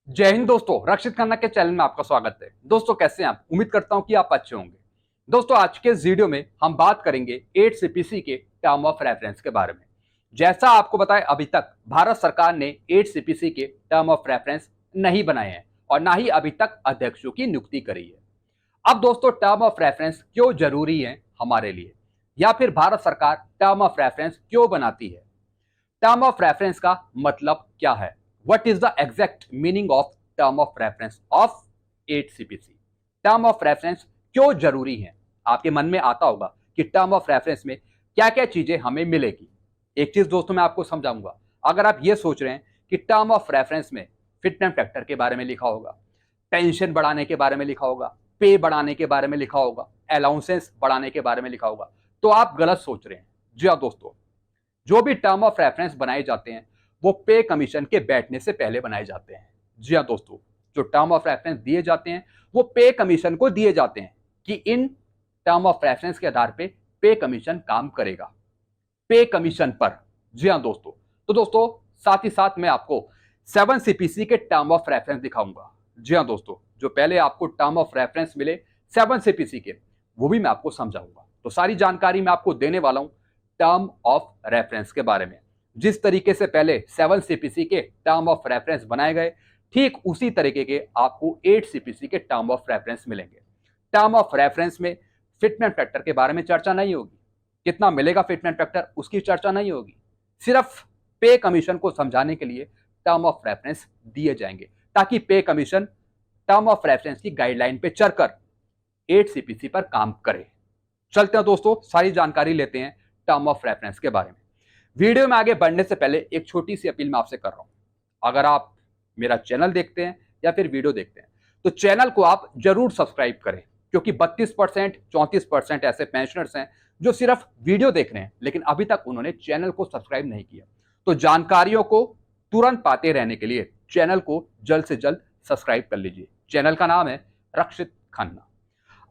जय हिंद दोस्तों, रक्षित खन्ना के चैनल में आपका स्वागत है। दोस्तों कैसे हैं आप? उम्मीद करता हूं कि आप अच्छे होंगे। दोस्तों आज के इस वीडियो में हम बात करेंगे 8 सीपीसी के टर्म ऑफ रेफरेंस के बारे में। जैसा आपको बताया, अभी तक भारत सरकार ने 8 सीपीसी के टर्म ऑफ रेफरेंस नहीं बनाए हैं और ना ही अभी तक अध्यक्षों की नियुक्ति करी है। अब दोस्तों टर्म ऑफ रेफरेंस क्यों जरूरी है हमारे लिए, या फिर भारत सरकार टर्म ऑफ रेफरेंस क्यों बनाती है? टर्म ऑफ रेफरेंस का मतलब क्या है? What is the exact meaning of term of reference of 8 CPC? Term of reference क्यों जरूरी है? आपके मन में आता होगा कि टर्म ऑफ रेफरेंस में क्या क्या चीजें हमें मिलेगी। एक चीज दोस्तों मैं आपको समझाऊंगा। अगर आप ये सोच रहे हैं कि टर्म ऑफ रेफरेंस में फिटमेंट फैक्टर के बारे में लिखा होगा, पेंशन बढ़ाने के बारे में लिखा होगा, पे बढ़ाने के बारे में लिखा होगा, अलाउंसेस बढ़ाने के बारे में लिखा होगा, तो आप गलत सोच रहे हैं। जी हाँ दोस्तों, जो भी टर्म ऑफ रेफरेंस बनाए जाते हैं वो पे कमीशन के बैठने से पहले बनाए जाते हैं। जी हाँ दोस्तों, जो टर्म ऑफ रेफरेंस दिए जाते हैं वो पे कमीशन को दिए जाते हैं कि इन टर्म ऑफ रेफरेंस के आधार पे कमीशन काम करेगा, पे कमीशन पर। जी हाँ दोस्तों, तो दोस्तों साथ ही साथ मैं आपको 7 सीपीसी के टर्म ऑफ रेफरेंस दिखाऊंगा। जी हाँ दोस्तों, जो पहले आपको टर्म ऑफ रेफरेंस मिले 7 सीपीसी के, वो भी मैं आपको समझाऊंगा। तो सारी जानकारी मैं आपको देने वाला हूं टर्म ऑफ रेफरेंस के बारे में। जिस तरीके से पहले 7 सीपीसी के टर्म ऑफ रेफरेंस बनाए गए, ठीक उसी तरीके के आपको 8 सीपीसी के टर्म ऑफ रेफरेंस मिलेंगे। टर्म ऑफ रेफरेंस में फिटमेंट फैक्टर के बारे में चर्चा नहीं होगी, कितना मिलेगा फिटमेंट फैक्टर उसकी चर्चा नहीं होगी। सिर्फ पे कमीशन को समझाने के लिए टर्म ऑफ रेफरेंस दिए जाएंगे, ताकि पे कमीशन टर्म ऑफ रेफरेंस की गाइडलाइन पे चलकर 8 सीपीसी पर काम करे। चलते हैं दोस्तों, सारी जानकारी लेते हैं टर्म ऑफ रेफरेंस के बारे में। वीडियो में आगे बढ़ने से पहले एक छोटी सी अपील मैं आपसे कर रहा हूं। अगर आप मेरा चैनल देखते हैं या फिर वीडियो देखते हैं तो चैनल को आप जरूर सब्सक्राइब करें, क्योंकि 32% 34% ऐसे पेंशनर्स हैं जो सिर्फ वीडियो देख रहे हैं लेकिन अभी तक उन्होंने चैनल को सब्सक्राइब नहीं किया। तो जानकारियों को तुरंत पाते रहने के लिए चैनल को जल्द से जल्द सब्सक्राइब कर लीजिए। चैनल का नाम है रक्षित खन्ना।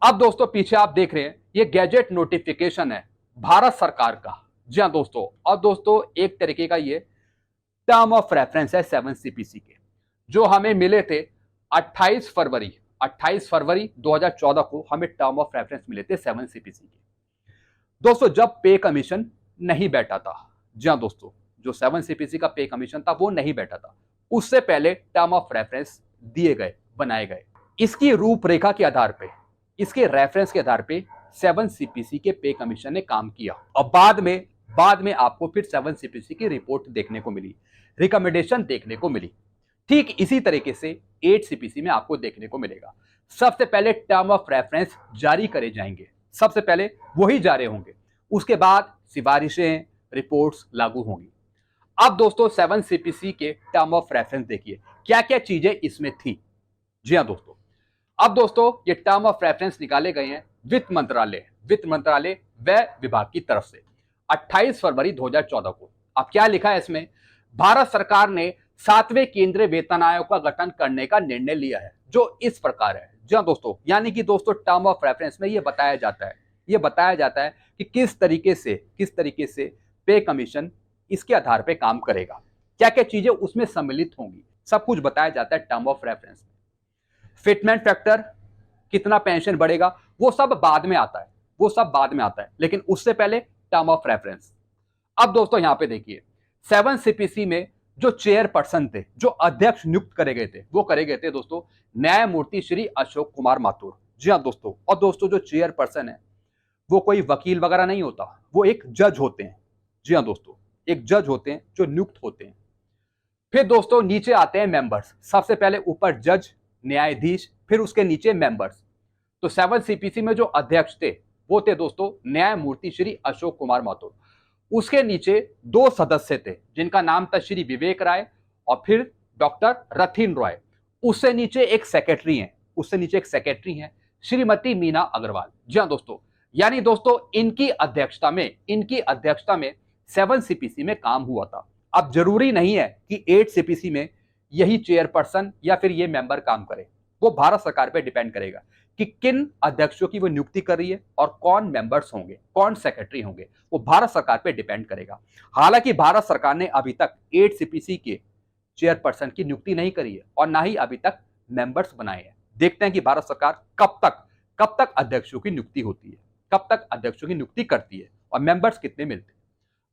अब दोस्तों पीछे आप देख रहे हैं ये गैजेट नोटिफिकेशन है भारत सरकार का। जी हाँ दोस्तों, और दोस्तों एक तरीके का ये टर्म ऑफ रेफरेंस है 7 सीपीसी के, जो हमें मिले थे 28 फरवरी 2014 को हमें टर्म ऑफ रेफरेंस मिले थे 7 सीपीसी के। दोस्तों जब पे कमीशन नहीं बैठा था, जी हाँ दोस्तों, जो 7 सीपीसी का पे कमीशन था वो नहीं बैठा था, उससे पहले टर्म ऑफ रेफरेंस दिए गए, बनाए गए। इसकी रूपरेखा के आधार पे, इसके रेफरेंस के आधार पे 7 सीपीसी के पे कमीशन ने काम किया और बाद में आपको फिर 7 सीपीसी की रिपोर्ट देखने को मिली, रिकमेंडेशन देखने को मिली। ठीक इसी तरीके से 8 सीपीसी में आपको देखने को मिलेगा। सबसे पहले टर्म ऑफ रेफरेंस जारी करे जाएंगे, सबसे पहले वही जारी होंगे, उसके बाद सिफारिशें, रिपोर्ट्स लागू होंगी। अब दोस्तों 7 सीपीसी के टर्म ऑफ रेफरेंस देखिए क्या क्या चीजें इसमें थी। जी हाँ दोस्तों, अब दोस्तों ये टर्म ऑफ रेफरेंस निकाले गए हैं वित्त मंत्रालय व्यय विभाग की तरफ से 28 फरवरी 2014 को। अब क्या लिखा है इसमें? भारत सरकार ने 7वें केंद्रीय वेतन आयोग का गठन करने का निर्णय लिया है, जो इस प्रकार है। जी हाँ दोस्तों, यानी कि दोस्तों टर्म ऑफ रेफरेंस में ये बताया जाता है कि किस तरीके से पे कमीशन इसके आधार पे काम करेगा, क्या क्या चीजें उसमें सम्मिलित होंगी, सब कुछ बताया जाता है टर्म ऑफ रेफरेंस में। फिटमेंट फैक्टर, कितना पेंशन बढ़ेगा, वो सब बाद में आता है, लेकिन उससे पहले टर्म ऑफ रेफरेंस। अब दोस्तों यहां पे देखिए 7 सीपीसी में जो चेयरपर्सन थे, जो अध्यक्ष नियुक्त करे गए थे दोस्तों न्यायमूर्ति श्री अशोक कुमार माथुर। जी हाँ दोस्तों, और दोस्तों जो चेयरपर्सन है वो कोई वकील वगैरह नहीं होता, वो एक जज होते हैं। जी हाँ दोस्तों, एक जज होते हैं जो नियुक्त होते हैं। फिर दोस्तों नीचे आते हैं मेंबर्स, सबसे पहले ऊपर जज, न्यायाधीश, फिर उसके नीचे मेंबर्स। तो 7 सीपीसी में जो अध्यक्ष थे वो थे दोस्तों न्यायमूर्ति श्री अशोक कुमार माथुर। उसके नीचे 2 सदस्य थे जिनका नाम था श्री विवेक राय और फिर डॉक्टर रथिन रॉय। उससे नीचे एक सेक्रेटरी हैं श्रीमती मीना अग्रवाल। जी हाँ दोस्तों, यानी दोस्तों इनकी अध्यक्षता में 7 सीपीसी में काम हुआ था। अब जरूरी नहीं है कि 8 सीपीसी में यही चेयरपर्सन या फिर ये मेंबर काम करे, वो भारत सरकार पे डिपेंड करेगा कि किन अध्यक्षों की वो नियुक्ति कर रही है और कौन मेंबर्स होंगे, कौन सेक्रेटरी होंगे, वो भारत सरकार पे डिपेंड करेगा। हालांकि भारत सरकार ने अभी तक 8 सीपीसी के चेयरपर्सन की नियुक्ति नहीं करी है और ना ही अभी तक मेंबर्स बनाए हैं। देखते हैं कि भारत सरकार कब तक अध्यक्षों की नियुक्ति होती है, कब तक अध्यक्षों की नियुक्ति करती है और मेंबर्स कितने मिलते हैं।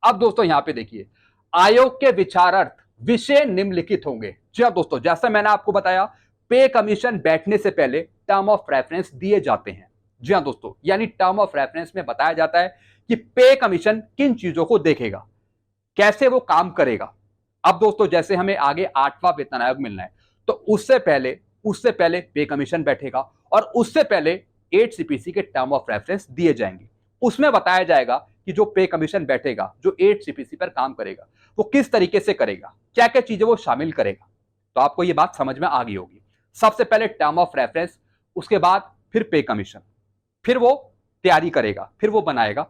अब दोस्तों यहां पे देखिए, आयोग के विचारार्थ विषय निम्नलिखित होंगे। जी हाँ दोस्तों, जैसा मैंने आपको बताया, पे कमीशन बैठने से पहले टर्म ऑफ रेफरेंस दिए जाते हैं। जी हाँ दोस्तों, यानी टर्म ऑफ रेफरेंस में बताया जाता है कि पे कमीशन किन चीजों को देखेगा, कैसे वो काम करेगा। अब दोस्तों जैसे हमें आगे 8वां वेतन आयोग मिलना है, तो उससे पहले पे कमीशन बैठेगा और उससे पहले 8 सीपीसी के टर्म ऑफ रेफरेंस दिए जाएंगे। उसमें बताया जाएगा कि जो पे कमीशन बैठेगा, जो 8 सीपीसी पर काम करेगा, वो किस तरीके से करेगा, क्या क्या चीजें वो शामिल करेगा। तो आपको ये बात समझ में आ गई होगी। सबसे पहले टर्म ऑफ रेफरेंस, उसके बाद फिर पे कमीशन, फिर वो तैयारी करेगा, फिर वो बनाएगा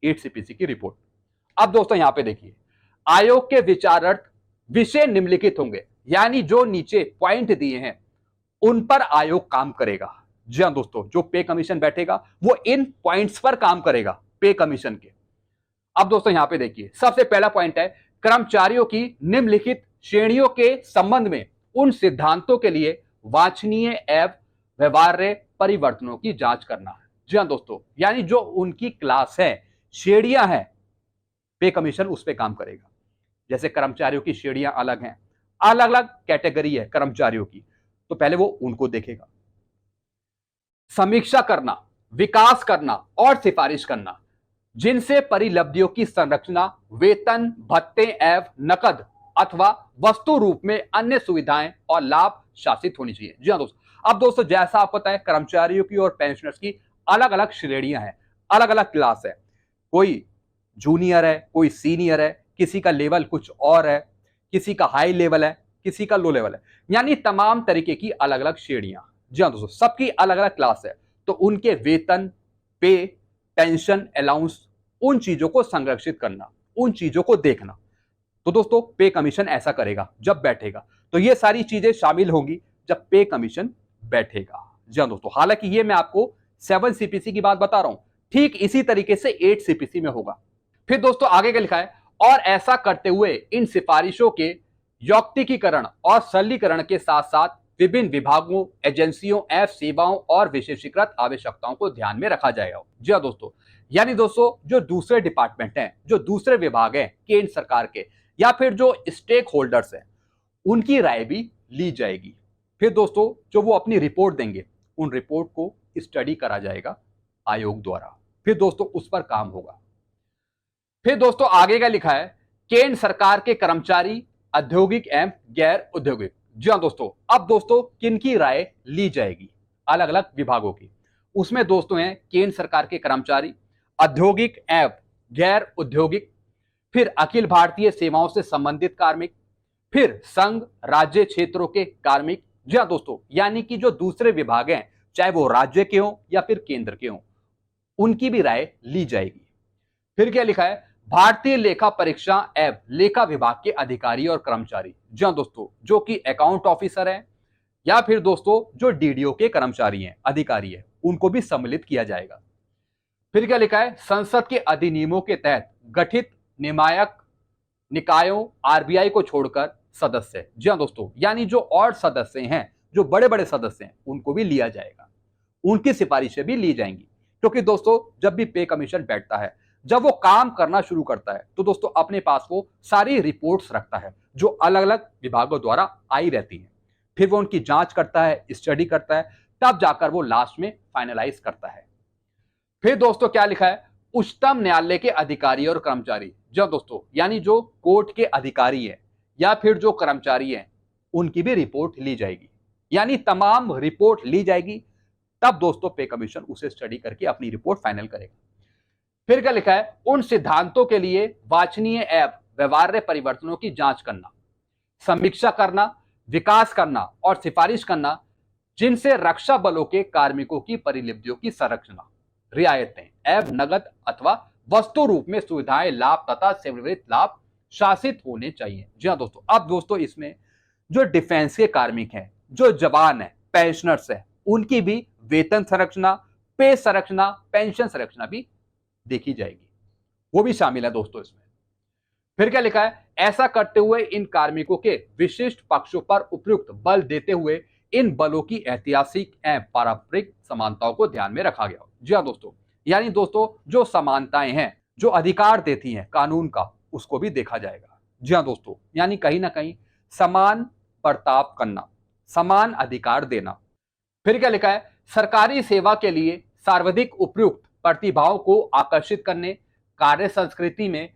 8 सीपीसी की रिपोर्ट। अब दोस्तों यहां पे देखिए, आयोग के विचारार्थ विषय निम्नलिखित होंगे, यानी जो नीचे पॉइंट दिए हैं उन पर आयोग काम करेगा। जी हां दोस्तों, जो पे कमीशन बैठेगा वो इन पॉइंट्स पर काम करेगा, पे कमीशन के। अब दोस्तों यहां पे देखिए, सबसे पहला पॉइंट है कर्मचारियों की निम्नलिखित श्रेणियों के संबंध में उन सिद्धांतों के लिए वांछनीय एवं व्यवहार्य परिवर्तनों की जांच करना है। जी हां दोस्तों, यानी जो उनकी क्लास है, श्रेणियां हैं, पे कमीशन उस पर काम करेगा। जैसे कर्मचारियों की श्रेणियां अलग हैं, अलग अलग कैटेगरी है कर्मचारियों की, तो पहले वो उनको देखेगा। समीक्षा करना, विकास करना और सिफारिश करना, जिनसे परिलब्धियों की संरचना वेतन, भत्ते एवं नकद अथवा वस्तु रूप में अन्य सुविधाएं और लाभ शासित होनी चाहिए। जी हाँ दोस्तों, अब दोस्तों जैसा आपको पता है, कर्मचारियों की और पेंशनर्स की अलग अलग श्रेणियां हैं, अलग अलग क्लास है। कोई जूनियर है, कोई सीनियर है, किसी का लेवल कुछ और है, किसी का हाई लेवल है, किसी का लो लेवल है, यानी तमाम तरीके की अलग अलग श्रेणियां। जी हाँ दोस्तों, सबकी अलग अलग क्लास है, तो उनके वेतन, पे, पेंशन, अलाउंस, उन चीजों को संरक्षित करना, उन चीजों को देखना। तो दोस्तों पे कमीशन ऐसा करेगा जब बैठेगा। तो ये सारी चीजें शामिल होंगी जब पे कमीशन बैठेगा। जी हाँ दोस्तों, हालांकि ये मैं आपको 7 सीपीसी की बात बता रहा हूं, ठीक इसी तरीके से 8 सीपीसी में होगा। फिर दोस्तों आगे क्या लिखा है, और ऐसा करते हुए इन सिफारिशों के यौक्तिकीकरण और सरलीकरण के साथ साथ विभिन्न विभागों, एजेंसियों एवं सेवाओं और विशेषीकृत आवश्यकताओं को ध्यान में रखा जाएगा। जी हाँ दोस्तों, यानी दोस्तों जो दूसरे डिपार्टमेंट हैं, जो दूसरे विभाग हैं केंद्र सरकार के, या फिर जो स्टेक होल्डर्स हैं, उनकी राय भी ली जाएगी। फिर दोस्तों जो वो अपनी रिपोर्ट देंगे, उन रिपोर्ट को स्टडी करा जाएगा आयोग द्वारा, फिर दोस्तों उस पर काम होगा। फिर दोस्तों आगे क्या लिखा है, केंद्र सरकार के कर्मचारी औद्योगिक एवं गैर औद्योगिक। जी हाँ दोस्तों, अब दोस्तों किनकी राय ली जाएगी, अलग अलग विभागों की। उसमें दोस्तों हैं केंद्र सरकार के कर्मचारी, औद्योगिक एवं गैर औद्योगिक, फिर अखिल भारतीय सेवाओं से संबंधित कार्मिक, फिर संघ राज्य क्षेत्रों के कार्मिक। जी हाँ दोस्तों, यानी कि जो दूसरे विभाग हैं, चाहे वो राज्य के हों या फिर केंद्र के हों, उनकी भी राय ली जाएगी। फिर क्या लिखा है, भारतीय लेखा परीक्षा एवं लेखा विभाग के अधिकारी और कर्मचारी। जी हाँ दोस्तों, जो कि अकाउंट ऑफिसर हैं या फिर दोस्तों जो डीडीओ के कर्मचारी हैं, अधिकारी हैं, उनको भी सम्मिलित किया जाएगा। फिर क्या लिखा है, संसद के अधिनियमों के तहत गठित नियामक निकायों, आरबीआई को छोड़कर सदस्य। जी हाँ दोस्तों, यानी जो और सदस्य हैं, जो बड़े बड़े सदस्य हैं, उनको भी लिया जाएगा, उनकी सिफारिशें भी ली जाएंगी। क्योंकि दोस्तों जब भी पे कमीशन बैठता है, जब वो काम करना शुरू करता है, तो दोस्तों अपने पास वो सारी रिपोर्ट्स रखता है जो अलग अलग विभागों द्वारा आई रहती हैं। फिर वो उनकी जांच करता है, स्टडी करता है, तब जाकर वो लास्ट में फाइनलाइज करता है। फिर दोस्तों क्या लिखा है, उच्चतम न्यायालय के अधिकारी और कर्मचारी। जो दोस्तों यानी जो कोर्ट के अधिकारी हैं या फिर जो कर्मचारी हैं, उनकी भी रिपोर्ट ली जाएगी, यानी तमाम रिपोर्ट ली जाएगी। तब दोस्तों पे कमीशन उसे स्टडी करके अपनी रिपोर्ट फाइनल करेगा। फिर क्या लिखा है, उन सिद्धांतों के लिए वांछनीय एवं व्यवहार्य परिवर्तनों की जांच करना, समीक्षा करना, विकास करना और सिफारिश करना, जिनसे रक्षा बलों के कार्मिकों की परिलब्धियों की संरक्षण, रियायतें एवं नगद अथवा वस्तु रूप में सुविधाएं, लाभ तथा सेवानिवृत्त लाभ शासित होने चाहिए। जी हाँ दोस्तों, अब दोस्तों इसमें जो डिफेंस के कार्मिक हैं, जो जवान है, पेंशनर्स है, उनकी भी वेतन संरचना, पे संरचना, पेंशन संरचना भी देखी जाएगी, वो भी शामिल है दोस्तों इसमें। फिर क्या लिखा है, ऐसा करते हुए इन कार्मिकों के विशिष्ट पक्षों पर उपयुक्त बल देते हुए इन बलों की ऐतिहासिक एवं पारंपरिक समानताओं को ध्यान में रखा गया। जी हाँ दोस्तों, यानी दोस्तों जो समानताएं हैं, जो अधिकार देती हैं कानून का, उसको भी देखा जाएगा। जी हाँ दोस्तों, यानी कहीं ना कहीं समान बर्ताव करना, समान अधिकार देना। फिर क्या लिखा है, सरकारी सेवा के लिए सर्वाधिक उपयुक्त प्रतिभाओं को आकर्षित करने, कार्य संस्कृति में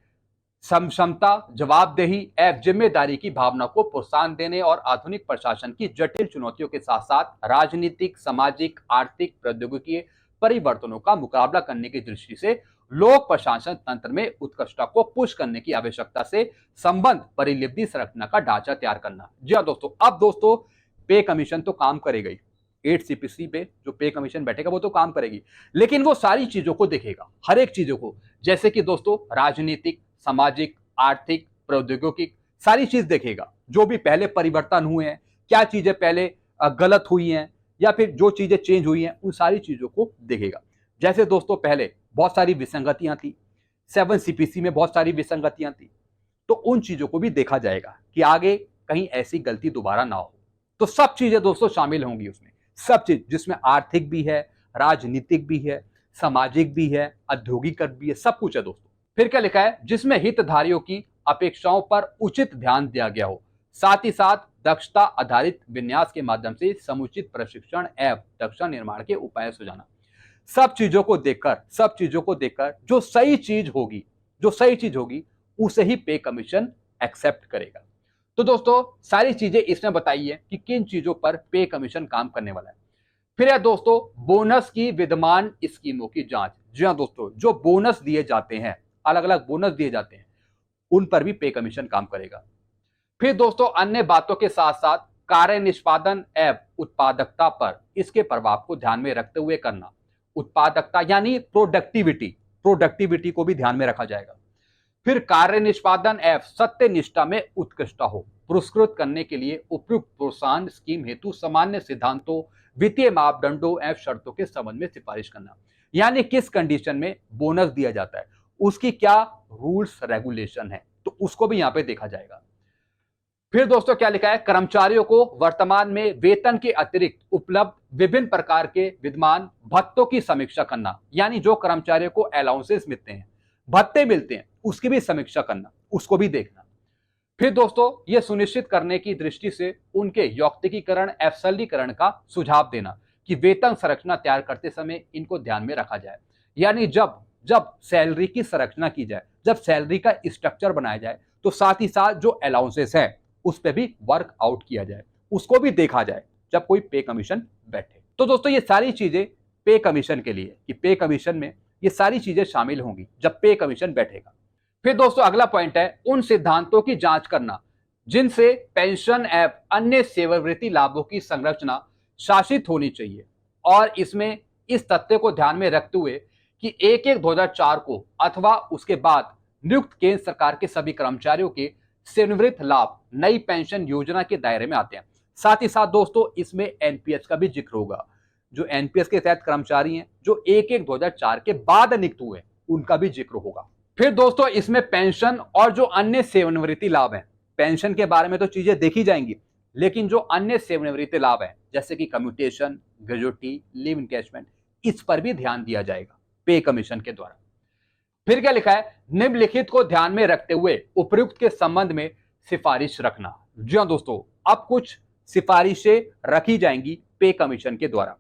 समक्षमता, जवाबदेही एवं जिम्मेदारी की भावना को प्रोत्साहन देने और आधुनिक प्रशासन की जटिल चुनौतियों के साथ साथ राजनीतिक, सामाजिक, आर्थिक, प्रौद्योगिकीय परिवर्तनों का मुकाबला करने की दृष्टि से लोक प्रशासन तंत्र में उत्कृष्टता को पुश करने की आवश्यकता से संबंध परिलिप्ति संरचना का ढांचा तैयार करना। जी हाँ दोस्तों, अब दोस्तों पे कमीशन तो काम करेगा ही, 8 सीपीसी पे जो पे कमीशन बैठेगा वो तो काम करेगी, लेकिन वो सारी चीजों को देखेगा, हर एक चीजों को, जैसे कि दोस्तों राजनीतिक, सामाजिक, आर्थिक, प्रौद्योगिक सारी चीज देखेगा। जो भी पहले परिवर्तन हुए हैं, क्या चीजें पहले गलत हुई हैं या फिर जो चीजें चेंज हुई हैं, उन सारी चीजों को देखेगा। जैसे दोस्तों पहले बहुत सारी विसंगतियां थी, 7 सीपीसी में बहुत सारी विसंगतियां थी, तो उन चीजों को भी देखा जाएगा कि आगे कहीं ऐसी गलती दोबारा ना हो। तो सब चीजें दोस्तों शामिल होंगी उसमें, सब चीज जिसमें आर्थिक भी है, राजनीतिक भी है, सामाजिक भी है, औद्योगिक भी है, सब कुछ है दोस्तों। फिर क्या लिखा है, जिसमें हितधारियों की अपेक्षाओं पर उचित ध्यान दिया गया हो, साथ ही साथ दक्षता आधारित विन्यास के माध्यम से समुचित प्रशिक्षण एवं दक्षता निर्माण के उपाय सुझाना। सब चीजों को देखकर जो सही चीज होगी उसे ही पे कमीशन एक्सेप्ट करेगा। तो दोस्तों सारी चीजें इसमें बताई है कि किन चीजों पर पे कमीशन काम करने वाला है। फिर है दोस्तों बोनस की विद्यमान स्कीमों की जांच। जी हाँ दोस्तों, जो बोनस दिए जाते हैं, अलग अलग बोनस दिए जाते हैं, उन पर भी पे कमीशन काम करेगा। फिर दोस्तों अन्य बातों के साथ साथ कार्य निष्पादन एवं उत्पादकता पर इसके प्रभाव को ध्यान में रखते हुए करना। उत्पादकता यानी प्रोडक्टिविटी को भी ध्यान में रखा जाएगा। फिर कार्य निष्पादन एवं सत्य निष्ठा में उत्कृष्टता हो, पुरस्कृत करने के लिए उपयुक्त प्रोत्साहन स्कीम हेतु सामान्य सिद्धांतों, वित्तीय मापदंडों एवं शर्तों के संबंध में सिफारिश करना। यानी किस कंडीशन में बोनस दिया जाता है, उसकी क्या रूल्स रेगुलेशन है, तो उसको भी यहां पे देखा जाएगा। फिर दोस्तों क्या लिखा है, कर्मचारियों को वर्तमान में वेतन के अतिरिक्त उपलब्ध विभिन्न प्रकार के विद्यमान भत्तों की समीक्षा करना। यानी जो कर्मचारियों को अलाउंसेस मिलते हैं, भत्ते मिलते हैं, उसकी भी समीक्षा करना, उसको भी देखना। फिर दोस्तों यह सुनिश्चित करने की दृष्टि से उनके यौक्तिकीकरण एवं सरलीकरण का सुझाव देना कि वेतन संरचना तैयार करते समय इनको ध्यान में रखा जाए। यानी जब जब सैलरी की संरचना की जाए, जब सैलरी का स्ट्रक्चर बनाया जाए, तो साथ ही साथ जो अलाउंसेस है उस पर भी वर्क आउट किया जाए, उसको भी देखा जाए जब कोई पे कमीशन बैठे। तो दोस्तों ये सारी चीजें पे कमीशन के लिए, कि पे कमीशन में ये सारी चीजें शामिल होंगी जब पे कमीशन बैठेगा। फिर दोस्तों अगला पॉइंट है उन सिद्धांतों की जांच करना जिनसे पेंशन एवं अन्य सेवानिवृत्ति लाभों की संरचना शासित होनी चाहिए, और इसमें इस तथ्य को ध्यान में रखते हुए कि 1/1/2004 को अथवा उसके बाद नियुक्त केंद्र सरकार के सभी कर्मचारियों के सेवानिवृत्ति लाभ नई पेंशन योजना के दायरे में आते हैं। साथ ही साथ दोस्तों इसमें एनपीएस का भी जिक्र होगा, जो एनपीएस के तहत कर्मचारी हैं जो 1/1/2004 के बाद नियुक्त हुए, उनका भी जिक्र होगा। फिर दोस्तों इसमें पेंशन और जो अन्य सेवानिवृत्ति लाभ हैं, पेंशन के बारे में तो चीजें देखी जाएंगी, लेकिन जो अन्य सेवानिवृत्ति लाभ हैं जैसे कि कम्यूटेशन, ग्रेजुटी, लीव एनकैशमेंट, इस पर भी ध्यान दिया जाएगा पे कमीशन के द्वारा। फिर क्या लिखा है, निम्नलिखित को ध्यान में रखते हुए उपर्युक्त के संबंध में सिफारिश रखना। जी हाँ दोस्तों, अब कुछ सिफारिशें रखी जाएंगी पे कमीशन के द्वारा,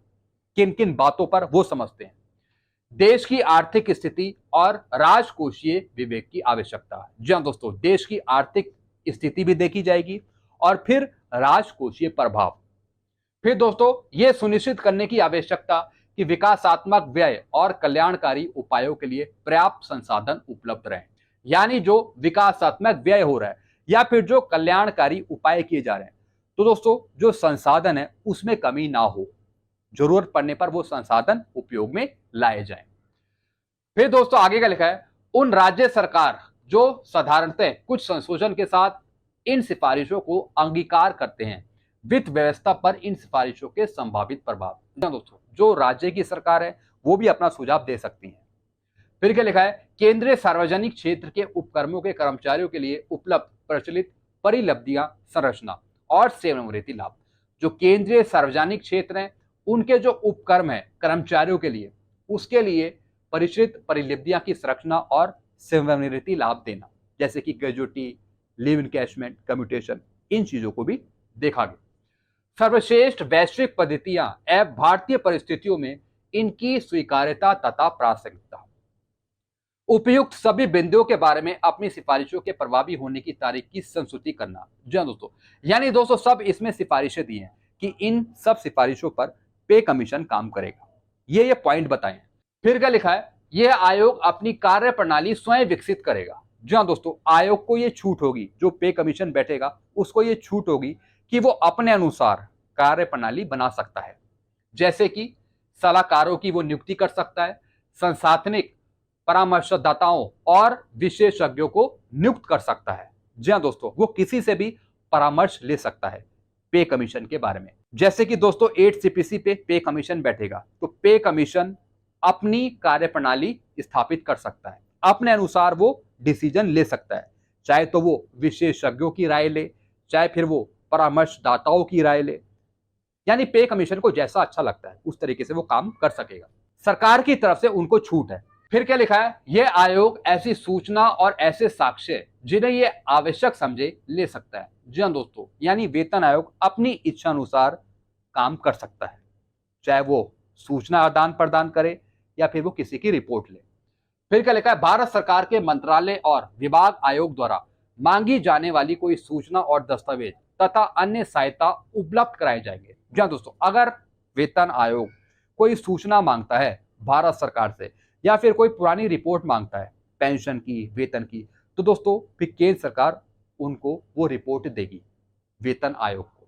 किन किन बातों पर वो समझते हैं। देश की आर्थिक स्थिति और राजकोषीय विवेक की आवश्यकता। जी हाँ दोस्तों, देश की आर्थिक स्थिति भी देखी जाएगी और फिर राजकोषीय प्रभाव। फिर दोस्तों यह सुनिश्चित करने की आवश्यकता कि विकासात्मक व्यय और कल्याणकारी उपायों के लिए पर्याप्त संसाधन उपलब्ध रहें। यानी जो विकासात्मक व्यय हो रहा है या फिर जो कल्याणकारी उपाय किए जा रहे हैं, तो दोस्तों जो संसाधन है उसमें कमी ना हो, जरूरत पड़ने पर वो संसाधन उपयोग में लाए जाएं। फिर दोस्तों आगे का लिखा है, उन राज्य सरकार जो साधारणतः कुछ संशोधन के साथ इन सिफारिशों को अंगीकार करते हैं, वित्त व्यवस्था पर इन सिफारिशों के संभावित प्रभाव। दोस्तों जो राज्य की सरकार है वो भी अपना सुझाव दे सकती है। फिर क्या लिखा है, केंद्रीय सार्वजनिक क्षेत्र के उपक्रमों के कर्मचारियों के लिए उपलब्ध प्रचलित परिलब्धियां संरचना और सेवानिवृत्ति लाभ। जो केंद्रीय सार्वजनिक क्षेत्र है उनके जो उपक्रम है कर्मचारियों के लिए, उसके लिए परिचित परिलब्धियां की संरचना और सेवानिवृत्ति लाभ देना, जैसे कि ग्रेजुटी, लीव इनकैशमेंट, कम्यूटेशन, इन चीजों को भी देखा गया। सर्वश्रेष्ठ वैश्विक पद्धतियां एवं भारतीय परिस्थितियों में इनकी स्वीकार्यता तथा प्रासंगिकता। उपयुक्त सभी बिंदुओं के बारे में अपनी सिफारिशों के प्रभावी होने की तारीख की संस्तुति करना। जी हाँ दोस्तों, यानी दोस्तों सब इसमें सिफारिशें दी हैं कि इन सब सिफारिशों पर पे कमीशन काम करेगा, ये पॉइंट बताएं। फिर क्या लिखा है, यह आयोग अपनी कार्य प्रणाली स्वयं विकसित करेगा। जी हाँ दोस्तों, आयोग को ये छूट होगी, जो पे कमीशन बैठेगा उसको ये छूट होगी कि वो अपने अनुसार कार्य प्रणाली बना सकता है, जैसे कि सलाहकारों की वो नियुक्ति कर सकता है, संसाधनिक परामर्शदाताओं और विशेषज्ञों को नियुक्त कर सकता है। जी हाँ दोस्तों, वो किसी से भी परामर्श ले सकता है पे कमीशन के बारे में। जैसे कि दोस्तों 8 सीपीसी पे कमीशन बैठेगा, तो पे कमीशन अपनी कार्यप्रणाली स्थापित कर सकता है, अपने अनुसार वो डिसीजन ले सकता है, चाहे तो वो विशेषज्ञों की राय ले, चाहे फिर वो परामर्शदाताओं की राय ले, यानी पे कमीशन को जैसा अच्छा लगता है उस तरीके से वो काम कर सकेगा। सरकार की तरफ से उनको छूट है। फिर क्या लिखा है, यह आयोग ऐसी सूचना और ऐसे साक्ष्य जिन्हें ये आवश्यक समझे ले सकता है। जी हाँ दोस्तों, यानी वेतन आयोग अपनी इच्छा अनुसार काम कर सकता है, चाहे वो सूचना आदान प्रदान करे या फिर वो किसी की रिपोर्ट ले। फिर क्या लिखा है, भारत सरकार के मंत्रालय और विभाग आयोग द्वारा मांगी जाने वाली कोई सूचना और दस्तावेज तथा अन्य सहायता उपलब्ध कराए जाएंगे। जी हाँ दोस्तों, अगर वेतन आयोग कोई सूचना मांगता है भारत सरकार से या फिर कोई पुरानी रिपोर्ट मांगता है पेंशन की, वेतन की, तो दोस्तों फिर केंद्र सरकार उनको वो रिपोर्ट देगी वेतन आयोग को।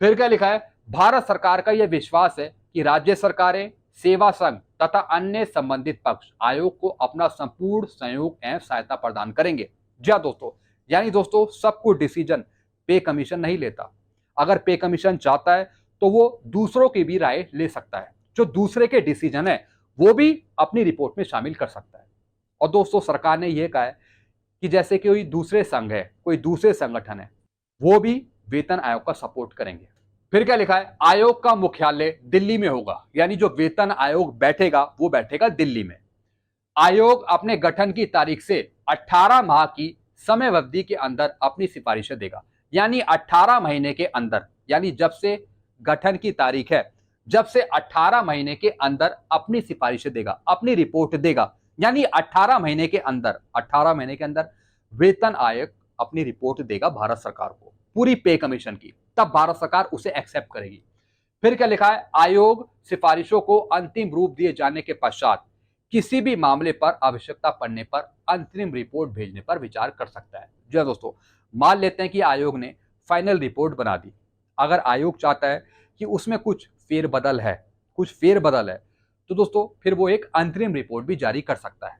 फिर क्या लिखा है, भारत सरकार का यह विश्वास है कि राज्य सरकारें, सेवा संघ तथा अन्य संबंधित पक्ष आयोग को अपना संपूर्ण सहयोग एवं सहायता प्रदान करेंगे। जी हाँ दोस्तों, यानी दोस्तों सब कुछ डिसीजन पे कमीशन नहीं लेता। अगर पे कमीशन चाहता है तो वो दूसरों की भी राय ले सकता है, जो दूसरे के डिसीजन है वो भी अपनी रिपोर्ट में शामिल कर सकता है। और दोस्तों सरकार ने यह कहा है कि जैसे कोई दूसरे संघ है, कोई दूसरे संगठन है, वो भी वेतन आयोग का सपोर्ट करेंगे। फिर क्या लिखा है, आयोग का मुख्यालय दिल्ली में होगा, यानी जो वेतन आयोग बैठेगा वो बैठेगा दिल्ली में। आयोग अपने गठन की तारीख से 18 माह की समय अवधि के अंदर अपनी सिफारिशें देगा, यानी 18 महीने के अंदर, यानी जब से गठन की तारीख है जब से 18 महीने के अंदर अपनी सिफारिशें देगा, अपनी रिपोर्ट देगा, यानी 18 महीने के अंदर वेतन आयोग अपनी रिपोर्ट देगा भारत सरकार को पूरी पे कमीशन की, तब भारत सरकार उसे एक्सेप्ट करेगी। फिर क्या लिखा है, आयोग सिफारिशों को अंतिम रूप दिए जाने के पश्चात किसी भी मामले पर आवश्यकता पड़ने पर अंतरिम रिपोर्ट भेजने पर विचार कर सकता है। जी दोस्तों, मान लेते हैं कि आयोग ने फाइनल रिपोर्ट बना दी, अगर आयोग चाहता है कि उसमें कुछ फेरबदल है, तो दोस्तों फिर वो एक अंतरिम रिपोर्ट भी जारी कर सकता है,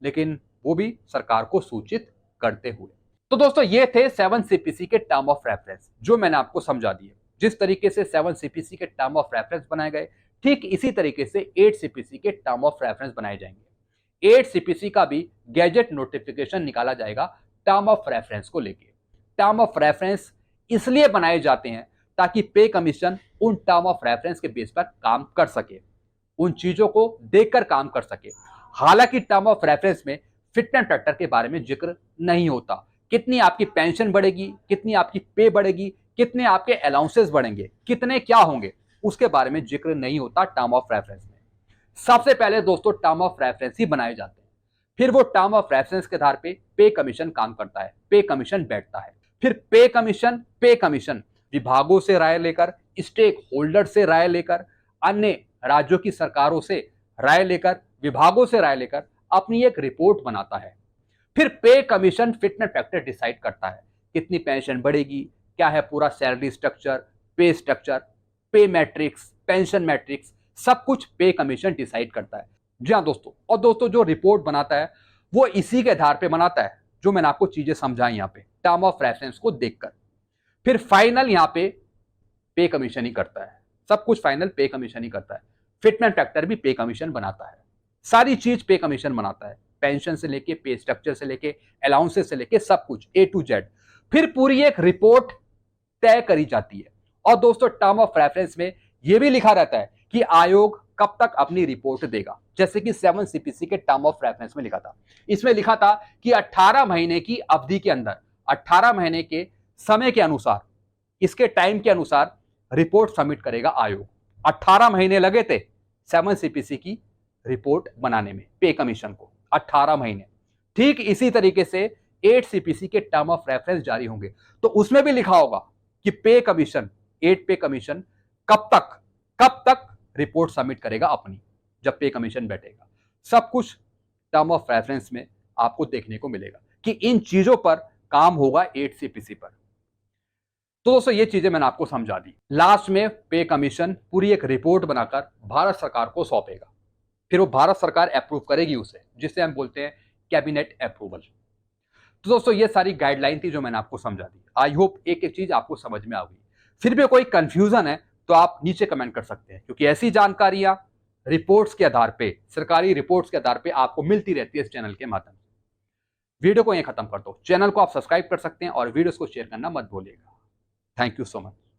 लेकिन वो भी सरकार को सूचित करते हुए। तो दोस्तों ये थे 7 सीपीसी के टर्म ऑफ रेफरेंस, जो मैंने आपको समझा दिए। जिस तरीके से 7 सीपीसी के टर्म ऑफ रेफरेंस बनाए गए, ठीक इसी तरीके से 8 सीपीसी के टर्म ऑफ रेफरेंस बनाए जाएंगे। 8 सीपीसी का भी गैजेट नोटिफिकेशन निकाला जाएगा टर्म ऑफ रेफरेंस को लेकर। टर्म ऑफ रेफरेंस इसलिए बनाए जाते हैं ताकि पे कमीशन उन टर्म ऑफ रेफरेंस के बेस पर काम कर सके, उन चीजों को देखकर काम कर सके। हालांकि टर्म ऑफ रेफरेंस में फिटनेस फैक्टर के बारे में जिक्र नहीं होता, कितनी आपकी पेंशन बढ़ेगी, कितनी आपकी पे बढ़ेगी, कितने आपके अलाउंसेस बढ़ेंगे, कितने क्या होंगे, उसके बारे में जिक्र नहीं होता टर्म ऑफ रेफरेंस में। सबसे पहले दोस्तों टर्म ऑफ रेफरेंस ही बनाए जाते हैं, फिर वो टर्म ऑफ रेफरेंस के आधार पे कमीशन काम करता है, पे कमीशन बैठता है। फिर पे कमीशन विभागों से राय लेकर, स्टेक होल्डर से राय लेकर, अन्य राज्यों की सरकारों से राय लेकर, विभागों से राय लेकर अपनी एक रिपोर्ट बनाता है। फिर पे कमीशन फिटनेस फैक्टर डिसाइड करता है, कितनी पेंशन बढ़ेगी, क्या है पूरा सैलरी स्ट्रक्चर, पे मैट्रिक्स, पेंशन मैट्रिक्स, सब कुछ पे कमीशन डिसाइड करता है। जी हाँ दोस्तों, और दोस्तों जो रिपोर्ट बनाता है वो इसी के आधार पे बनाता है, जो मैंने आपको चीजें समझाई यहाँ पे टर्म ऑफ रेफरेंस को देखकर। फिर फाइनल यहाँ पे कमीशन ही करता है, सब कुछ फाइनल पे कमीशन ही करता है। फिटमेंट फैक्टर भी पे कमीशन बनाता है। सारी चीज पे कमीशन बनाता है, पेंशन से लेके पे स्ट्रक्चर से लेके अलाउंसेस से लेके सब कुछ A to Z। फिर पूरी एक रिपोर्ट तय करी जाती है और दोस्तों टर्म ऑफ रेफरेंस में यह भी लिखा रहता है कि आयोग कब तक अपनी रिपोर्ट देगा। जैसे कि 7 CPC के टर्म ऑफ रेफरेंस में लिखा था, इसमें लिखा था कि 18 महीने की अवधि के अंदर, 18 महीने के समय के अनुसार, इसके टाइम के अनुसार रिपोर्ट सबमिट करेगा आयोग। 18 महीने लगे थे 7 CPC की रिपोर्ट बनाने में, पे कमीशन को 18 महीने। ठीक इसी तरीके से 8 CPC के टर्म ऑफ रेफरेंस जारी होंगे तो उसमें भी लिखा होगा कि पे कमीशन, 8 पे कमीशन कब तक रिपोर्ट सबमिट करेगा अपनी, जब पे कमीशन बैठेगा। सब कुछ टर्म ऑफ रेफरेंस में आपको देखने को मिलेगा कि इन चीजों पर काम होगा 8 CPC पर। तो दोस्तों ये चीजें मैंने आपको समझा दी। लास्ट में पे कमीशन पूरी एक रिपोर्ट बनाकर भारत सरकार को सौंपेगा, फिर वो भारत सरकार अप्रूव करेगी उसे, जिसे हम बोलते हैं कैबिनेट अप्रूवल। तो दोस्तों ये सारी गाइडलाइन थी जो मैंने आपको समझा दी। आई होप एक एक चीज आपको समझ में आ गई। फिर भी कोई कंफ्यूजन है तो आप नीचे कमेंट कर सकते हैं, क्योंकि ऐसी जानकारियां रिपोर्ट्स के आधार पे, सरकारी रिपोर्ट्स के आधार पे आपको मिलती रहती है इस चैनल के माध्यम से। वीडियो को यहीं खत्म कर दो। चैनल को आप सब्सक्राइब कर सकते हैं और वीडियोस को शेयर करना मत भूलिएगा। Thank you so much.